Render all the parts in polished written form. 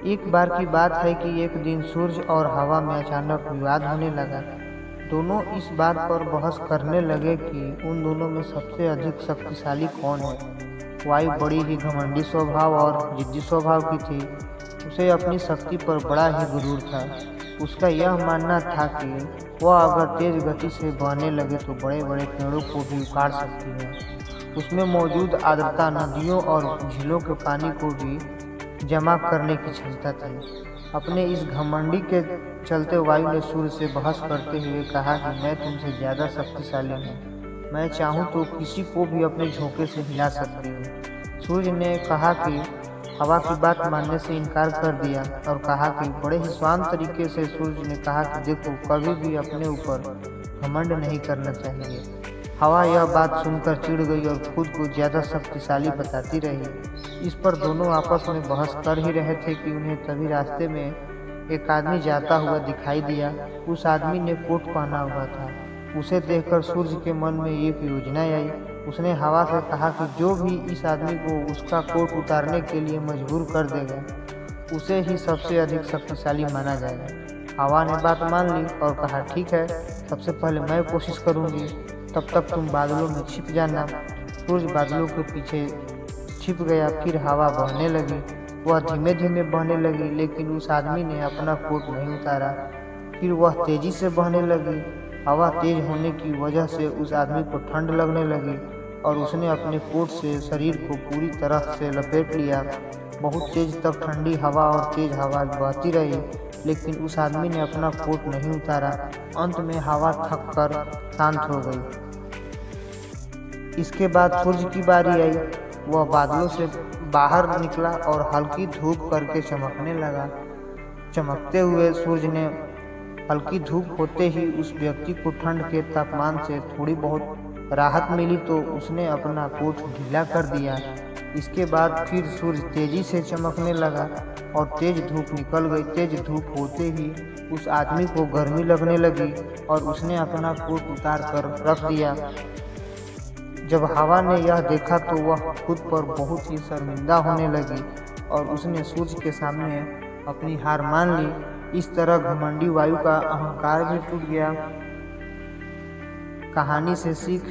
एक बार की बात है कि एक दिन सूर्य और हवा में अचानक विवाद होने लगा। दोनों इस बात पर बहस करने लगे कि उन दोनों में सबसे अधिक शक्तिशाली कौन है। वायु बड़ी ही घमंडी स्वभाव और जिद्दी स्वभाव की थी। उसे अपनी शक्ति पर बड़ा ही गुरूर था। उसका यह मानना था कि वह अगर तेज गति से बहने लगे तो बड़े बड़े पेड़ों को भी उखाड़ सकती है। उसमें मौजूद आर्द्रता नदियों और झीलों के पानी को भी जमा करने की क्षमता थी। अपने इस घमंडी के चलते वायु ने सूर्य से बहस करते हुए कहा कि मैं तुमसे ज्यादा शक्तिशाली हूँ। मैं चाहूँ तो किसी को भी अपने झोंके से हिला सकती हूँ। सूर्य ने कहा कि हवा की बात मानने से इनकार कर दिया और कहा कि बड़े ही शांत तरीके से सूर्य ने कहा कि देखो, कभी भी अपने ऊपर घमंड नहीं करना चाहिए। हवा यह बात सुनकर चिढ़ गई और खुद को ज्यादा शक्तिशाली बताती रही। इस पर दोनों आपस में बहस कर ही रहे थे कि उन्हें तभी रास्ते में एक आदमी जाता हुआ दिखाई दिया। उस आदमी ने कोट पहना हुआ था। उसे देखकर सूर्य के मन में एक योजना आई। उसने हवा से कहा कि जो भी इस आदमी को उसका कोट उतारने के लिए मजबूर कर देगा, उसे ही सबसे अधिक शक्तिशाली माना जाएगा। हवा ने बात मान ली और कहा ठीक है, सबसे पहले मैं कोशिश करूंगी, तब तक तुम बादलों में छिप जाना। सूर्य बादलों के पीछे छिप गया। फिर हवा बहने लगी। वह धीमे धीमे बहने लगी, लेकिन उस आदमी ने अपना कोट नहीं उतारा। फिर वह तेजी से बहने लगी। हवा तेज होने की वजह से उस आदमी को ठंड लगने लगी और उसने अपने कोट से शरीर को पूरी तरह से लपेट लिया। बहुत तेज तक ठंडी हवा और तेज हवा बहती रही, लेकिन उस आदमी ने अपना कोट नहीं उतारा। अंत में हवा थक कर शांत हो गई। इसके बाद सूर्य की बारी आई। वह बादलों से बाहर निकला और हल्की धूप करके चमकने लगा। चमकते हुए सूर्य ने हल्की धूप होते ही उस व्यक्ति को ठंड के तापमान से थोड़ी बहुत राहत मिली, तो उसने अपना कोट ढीला कर दिया। इसके बाद फिर सूर्य तेजी से चमकने लगा और तेज धूप निकल गई। तेज धूप होते ही उस आदमी को गर्मी लगने लगी और उसने अपना कोट उतार कर रख दिया। जब हवा ने यह देखा तो वह खुद पर बहुत ही शर्मिंदा होने लगी और उसने सूर्य के सामने अपनी हार मान ली। इस तरह घमंडी वायु का अहंकार भी टूट गया। कहानी से सीख: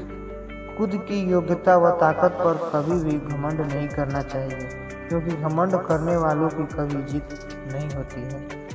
खुद की योग्यता व ताकत पर कभी भी घमंड नहीं करना चाहिए, क्योंकि घमंड करने वालों की कभी जीत नहीं होती है।